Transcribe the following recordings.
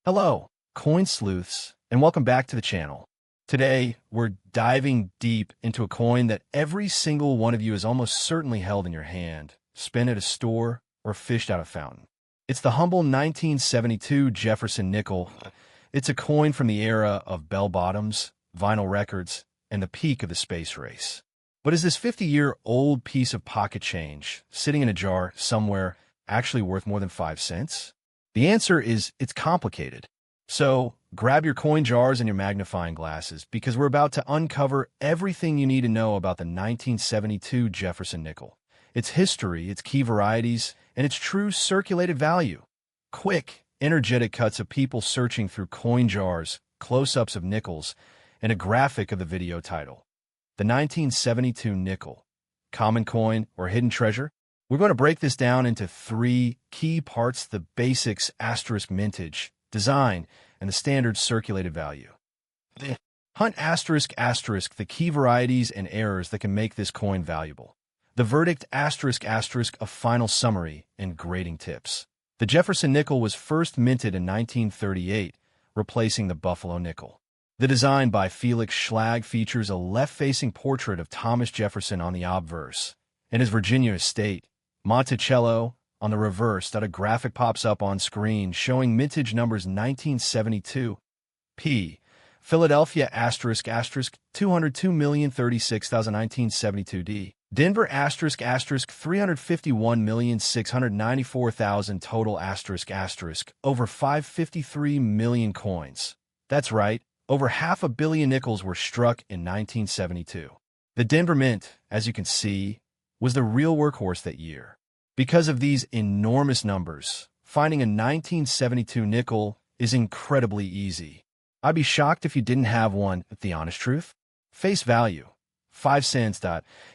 Hello, coin sleuths, and welcome back to the channel. Today, we're diving deep into a coin that every single one of you has almost certainly held in your hand, spent at a store, or fished out a fountain. It's the humble 1972 Jefferson nickel. It's a coin from the era of bell-bottoms, vinyl records, and the peak of the space race. But is this 50-year-old piece of pocket change, sitting in a jar somewhere, actually worth more than 5 cents? The answer is it's complicated. So grab your coin jars and your magnifying glasses because we're about to uncover everything you need to know about the 1972 Jefferson nickel, its history, its key varieties, and its true circulated value. Quick, energetic cuts of people searching through coin jars, close-ups of nickels, and a graphic of the video title. The 1972 nickel, common coin or hidden treasure? We're going to break this down into 3 key parts: the basics, asterisk mintage, design, and the standard circulated value. Hunt asterisk asterisk the key varieties and errors that can make this coin valuable. The verdict asterisk asterisk a final summary and grading tips. The Jefferson nickel was first minted in 1938, replacing the Buffalo nickel. The design by Felix Schlag features a left-facing portrait of Thomas Jefferson on the obverse, and his Virginia estate, Monticello, on the reverse. That a graphic pops up on screen showing mintage numbers 1972. P. Philadelphia asterisk asterisk 202,036,1972 D. Denver asterisk asterisk 351,694,000 total asterisk asterisk over 553 million coins. That's right, over 500 million nickels were struck in 1972. The Denver Mint, as you can see, was the real workhorse that year. Because of these enormous numbers, finding a 1972 nickel is incredibly easy. I'd be shocked if you didn't have one, the honest truth. Face value, 5 cents.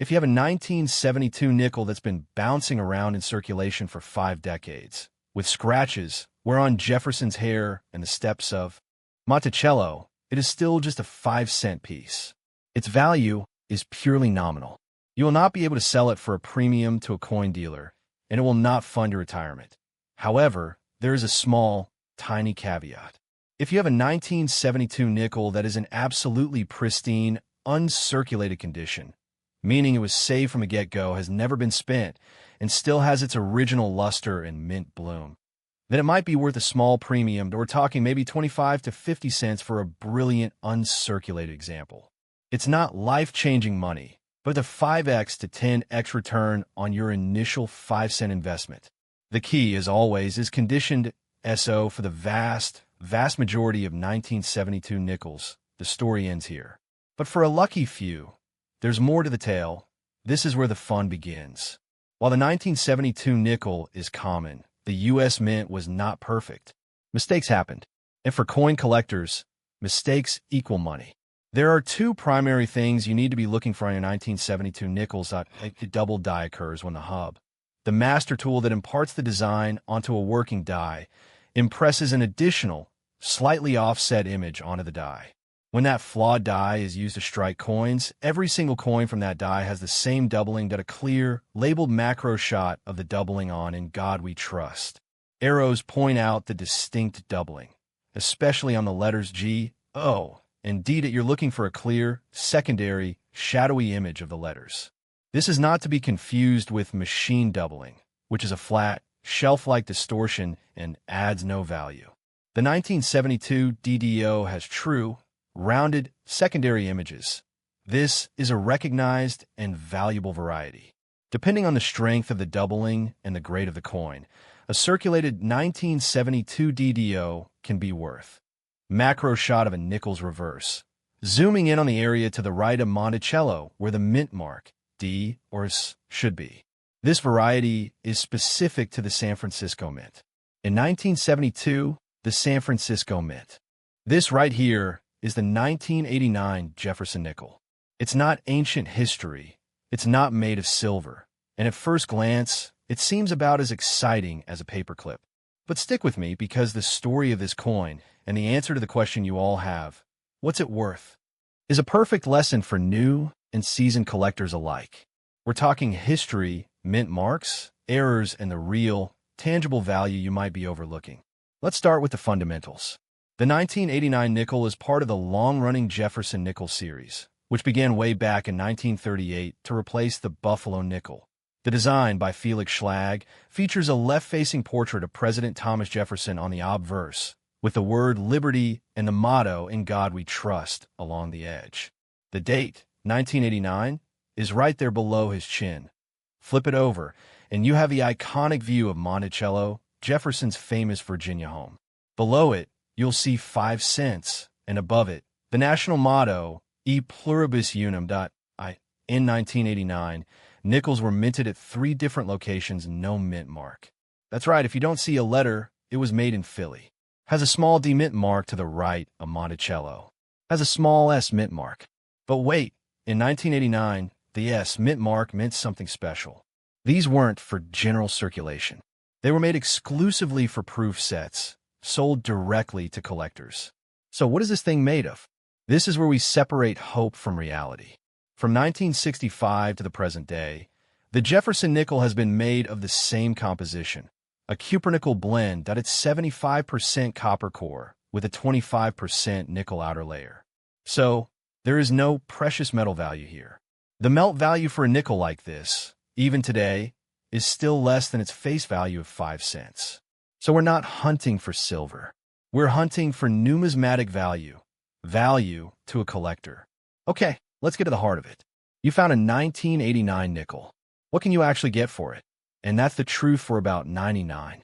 If you have a 1972 nickel that's been bouncing around in circulation for 5 decades, with scratches, whereon Jefferson's hair and the steps of Monticello, it is still just a 5-cent piece. Its value is purely nominal. You will not be able to sell it for a premium to a coin dealer, and it will not fund your retirement. However, there is a small, tiny caveat. If you have a 1972 nickel that is in absolutely pristine, uncirculated condition, meaning it was saved from the get-go, has never been spent, and still has its original luster and mint bloom, then it might be worth a small premium. We're talking maybe 25 to 50 cents for a brilliant, uncirculated example. It's not life-changing money, but the 5x to 10x return on your initial 5-cent investment. The key, as always, is conditioned SO for the vast majority of 1972 nickels. The story ends here. But for a lucky few, there's more to the tale. This is where the fun begins. While the 1972 nickel is common, the U.S. Mint was not perfect. Mistakes happened. And for coin collectors, mistakes equal money. There are 2 primary things you need to be looking for on your 1972 nickels. A double die occurs when the hub, the master tool that imparts the design onto a working die, impresses an additional, slightly offset image onto the die. When that flawed die is used to strike coins, every single coin from that die has the same doubling that a clear, labeled macro shot of the doubling on "In God We Trust." Arrows point out the distinct doubling, especially on the letters G, O, and D that you're looking for a clear, secondary, shadowy image of the letters. This is not to be confused with machine doubling, which is a flat, shelf-like distortion and adds no value. The 1972 DDO has true, rounded, secondary images. This is a recognized and valuable variety. Depending on the strength of the doubling and the grade of the coin, a circulated 1972 DDO can be worth. Macro shot of a nickel's reverse, zooming in on the area to the right of Monticello where the mint mark, D or S, should be. This variety is specific to the San Francisco Mint. In 1972, the San Francisco Mint. This right here is the 1989 Jefferson nickel. It's not ancient history, it's not made of silver, and at first glance, it seems about as exciting as a paperclip. But stick with me because the story of this coin and the answer to the question you all have, what's it worth, is a perfect lesson for new and seasoned collectors alike. We're talking history, mint marks, errors, and the real, tangible value you might be overlooking. Let's start with the fundamentals. The 1989 nickel is part of the long-running Jefferson nickel series, which began way back in 1938 to replace the Buffalo nickel. The design, by Felix Schlag, features a left-facing portrait of President Thomas Jefferson on the obverse, with the word liberty and the motto "In God We Trust" along the edge. The date, 1989, is right there below his chin. Flip it over, and you have the iconic view of Monticello, Jefferson's famous Virginia home. Below it, you'll see 5 cents, and above it, the national motto, E pluribus unum. In 1989, nickels were minted at 3 different locations, no mint mark. That's right, if you don't see a letter, it was made in Philly. Has a small D mint mark to the right of Monticello. Has a small S mint mark. But wait, in 1989, the S mint mark meant something special. These weren't for general circulation. They were made exclusively for proof sets, sold directly to collectors. So what is this thing made of? This is where we separate hope from reality. From 1965 to the present day, the Jefferson nickel has been made of the same composition, a cupronickel blend that it's 75% copper core with a 25% nickel outer layer. So, there is no precious metal value here. The melt value for a nickel like this, even today, is still less than its face value of 5 cents. So we're not hunting for silver. We're hunting for numismatic value to a collector. Okay, let's get to the heart of it. You found a 1989 nickel. What can you actually get for it? And that's the truth for about 99.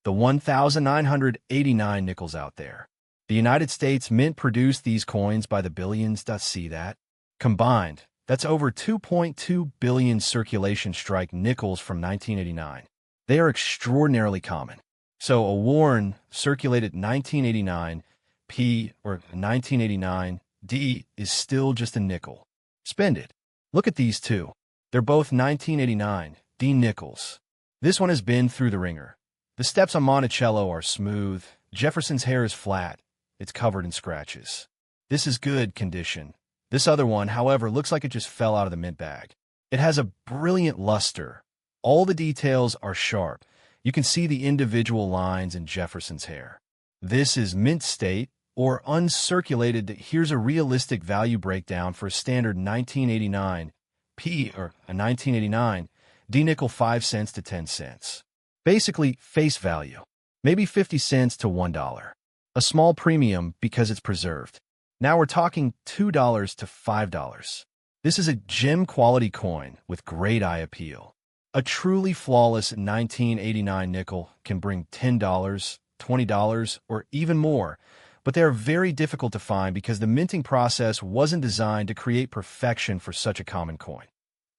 The 1,989 nickels out there. The United States Mint produced these coins by the billions. See that? Combined, that's over 2.2 billion circulation strike nickels from 1989. They are extraordinarily common. So a worn, circulated 1989 P or 1989 D is still just a nickel. Spend it. Look at these two. They're both 1989 D nickels. This one has been through the ringer. The steps on Monticello are smooth. Jefferson's hair is flat. It's covered in scratches. This is good condition. This other one, however, looks like it just fell out of the mint bag. It has a brilliant luster. All the details are sharp. You can see the individual lines in Jefferson's hair. This is mint state or uncirculated. Here's a realistic value breakdown for a standard 1989 P or a 1989 D nickel, 5 cents to 10 cents. Basically, face value. Maybe 50 cents to $1. A small premium because it's preserved. Now we're talking $2 to $5. This is a gem quality coin with great eye appeal. A truly flawless 1989 nickel can bring $10, $20, or even more, but they are very difficult to find because the minting process wasn't designed to create perfection for such a common coin.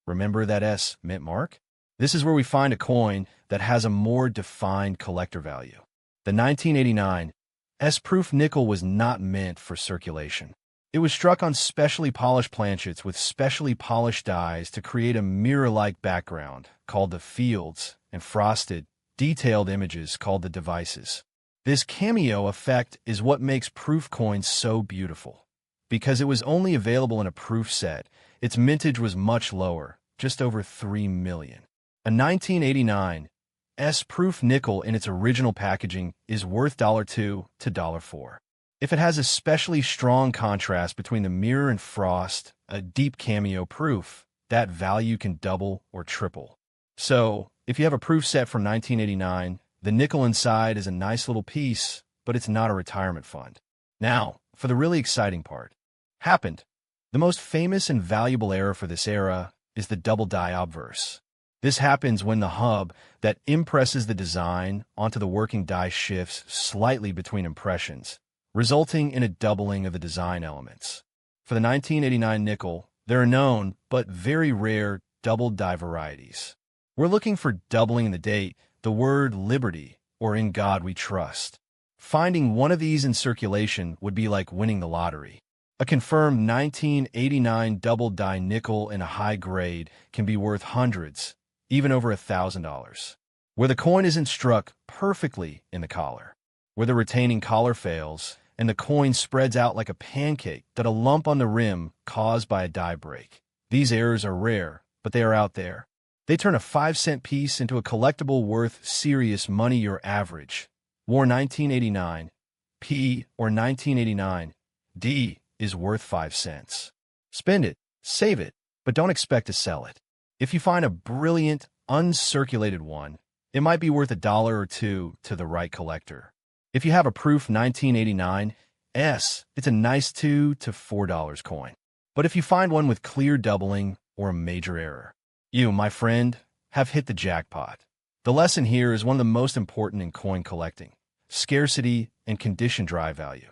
Remember that S mint mark? This is where we find a coin that has a more defined collector value. The 1989 S-proof nickel was not meant for circulation. It was struck on specially polished planchets with specially polished dies to create a mirror-like background called the fields and frosted, detailed images called the devices. This cameo effect is what makes proof coins so beautiful. Because it was only available in a proof set, its mintage was much lower, just over 3 million. A 1989 S-proof nickel in its original packaging is worth $2 to $4. If it has especially strong contrast between the mirror and frost, a deep cameo proof, that value can double or triple. So, if you have a proof set from 1989, the nickel inside is a nice little piece, but it's not a retirement fund. Now, for the really exciting part. Happened. The most famous and valuable error for this era is the double die obverse. This happens when the hub that impresses the design onto the working die shifts slightly between impressions, resulting in a doubling of the design elements. For the 1989 nickel, there are known but very rare double die varieties. We're looking for doubling in the date, the word liberty, or in God we trust. Finding one of these in circulation would be like winning the lottery. A confirmed 1989 double die nickel in a high grade can be worth hundreds, even over $1,000. Where the coin isn't struck perfectly in the collar, where the retaining collar fails, and the coin spreads out like a pancake that a lump on the rim caused by a die break. These errors are rare, but they are out there. They turn a 5-cent piece into a collectible worth serious money. Your average War 1989, P or 1989, D is worth 5 cents. Spend it, save it, but don't expect to sell it. If you find a brilliant, uncirculated one, it might be worth $1 or $2 to the right collector. If you have a proof 1989 S, it's a nice $2 to $4 coin. But if you find one with clear doubling or a major error, you, my friend, have hit the jackpot. The lesson here is one of the most important in coin collecting: scarcity and condition drive value.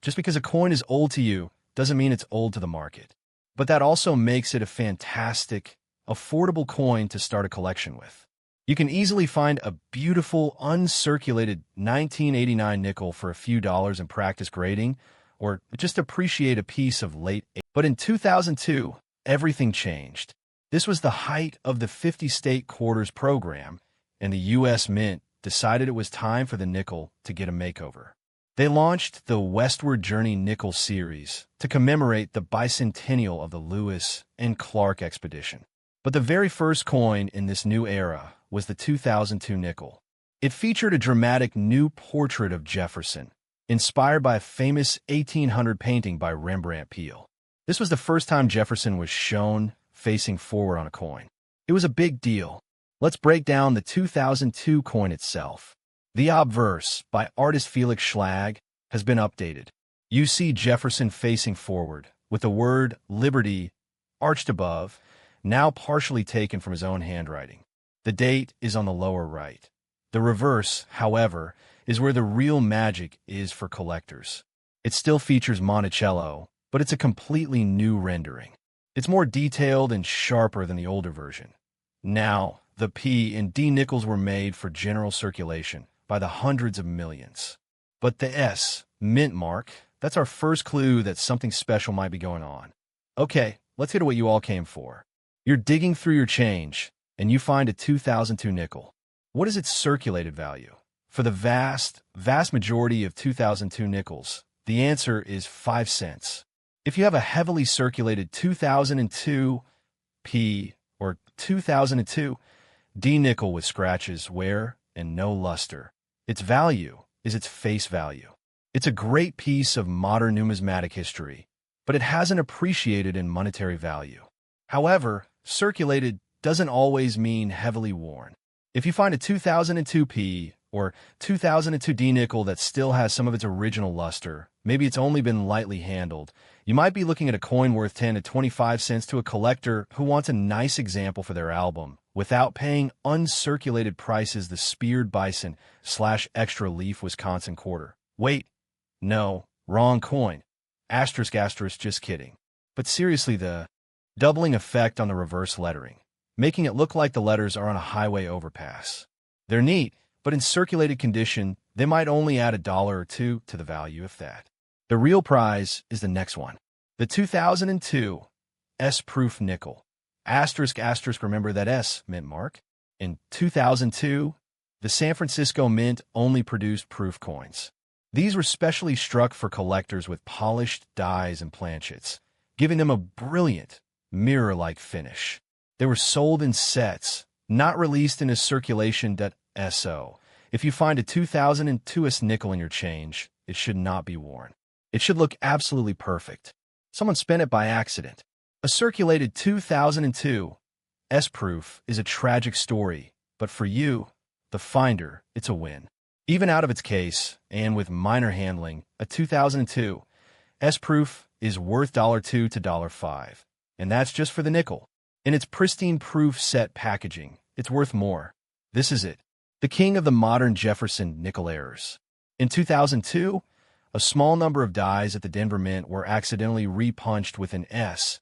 Just because a coin is old to you doesn't mean it's old to the market. But that also makes it a fantastic, affordable coin to start a collection with. You can easily find a beautiful, uncirculated 1989 nickel for a few dollars and practice grading, or just appreciate a piece of late. But in 2002, everything changed. This was the height of the 50-state quarters program, and the U.S. Mint decided it was time for the nickel to get a makeover. They launched the Westward Journey Nickel series to commemorate the bicentennial of the Lewis and Clark expedition. But the very first coin in this new era was the 2002 nickel. It featured a dramatic new portrait of Jefferson, inspired by a famous 1800 painting by Rembrandt Peale. This was the first time Jefferson was shown facing forward on a coin. It was a big deal. Let's break down the 2002 coin itself. The obverse, by artist Felix Schlag, has been updated. You see Jefferson facing forward, with the word Liberty arched above, now partially taken from his own handwriting. The date is on the lower right. The reverse, however, is where the real magic is for collectors. It still features Monticello, but it's a completely new rendering. It's more detailed and sharper than the older version. Now, the P and D nickels were made for general circulation by the hundreds of millions. But the S, mint mark, that's our first clue that something special might be going on. Okay, let's get to what you all came for. You're digging through your change, and you find a 2002 nickel. What is its circulated value? For the vast majority of 2002 nickels, the answer is 5 cents. If you have a heavily circulated 2002 P or 2002 D nickel with scratches, wear, and no luster, its value is its face value. It's a great piece of modern numismatic history, but it hasn't appreciated in monetary value. However, circulated doesn't always mean heavily worn. If you find a 2002 P or 2002 D nickel that still has some of its original luster, maybe it's only been lightly handled, you might be looking at a coin worth 10 to 25 cents to a collector who wants a nice example for their album without paying uncirculated prices the speared bison / extra leaf Wisconsin quarter. Wait, no, wrong coin. Asterisk, just kidding. But seriously, the doubling effect on the reverse lettering, making it look like the letters are on a highway overpass. They're neat, but in circulated condition, they might only add $1 or $2 to the value, if that. The real prize is the next one. The 2002 S-proof nickel. Asterisk, remember that S, mint mark. In 2002, the San Francisco Mint only produced proof coins. These were specially struck for collectors with polished dies and planchets, giving them a brilliant, mirror-like finish. They were sold in sets, not released in a circulation.so. If you find a 2002 S nickel in your change, it should not be worn. It should look absolutely perfect. Someone spent it by accident. A circulated 2002 S-proof is a tragic story, but for you, the finder, it's a win. Even out of its case, and with minor handling, a 2002 S-proof is worth $2 to $5, and that's just for the nickel. In its pristine proof set packaging, it's worth more. This is it, the king of the modern Jefferson nickel errors. In 2002, a small number of dies at the Denver Mint were accidentally repunched with an S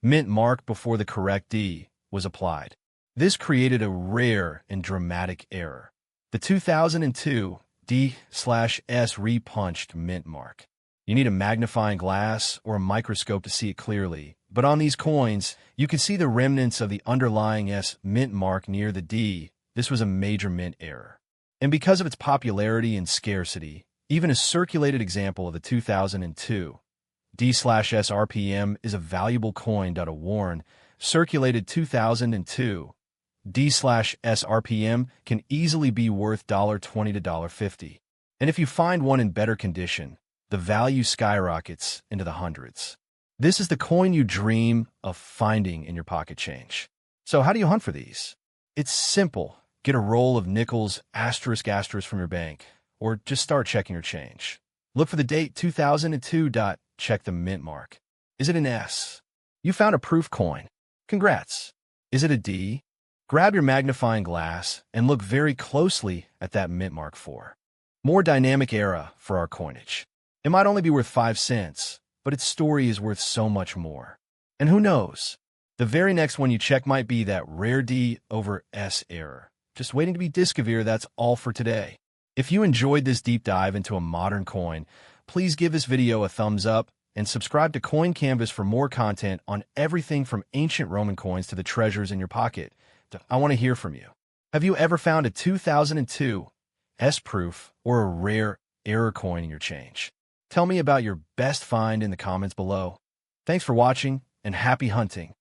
mint mark before the correct D was applied. This created a rare and dramatic error. The 2002 D/S repunched mint mark. You need a magnifying glass or a microscope to see it clearly, but on these coins, you can see the remnants of the underlying S mint mark near the D. This was a major mint error. And because of its popularity and scarcity, even a circulated example of the 2002 D/S RPM is a valuable coin. A worn, circulated 2002 D/S RPM can easily be worth $20 to $50. And if you find one in better condition, the value skyrockets into the hundreds. This is the coin you dream of finding in your pocket change. So how do you hunt for these? It's simple. Get a roll of nickels asterisk asterisk from your bank, or just start checking your change. Look for the date 2002. Check the mint mark. Is it an S? You found a proof coin. Congrats. Is it a D? Grab your magnifying glass and look very closely at that mint mark for more dynamic era for our coinage. It might only be worth 5 cents, but its story is worth so much more. And who knows? The very next one you check might be that rare D over S error. Just waiting to be discovered. That's all for today. If you enjoyed this deep dive into a modern coin, please give this video a thumbs up and subscribe to Coin Canvas for more content on everything from ancient Roman coins to the treasures in your pocket. I want to hear from you. Have you ever found a 2002 S proof or a rare error coin in your change? Tell me about your best find in the comments below. Thanks for watching and happy hunting.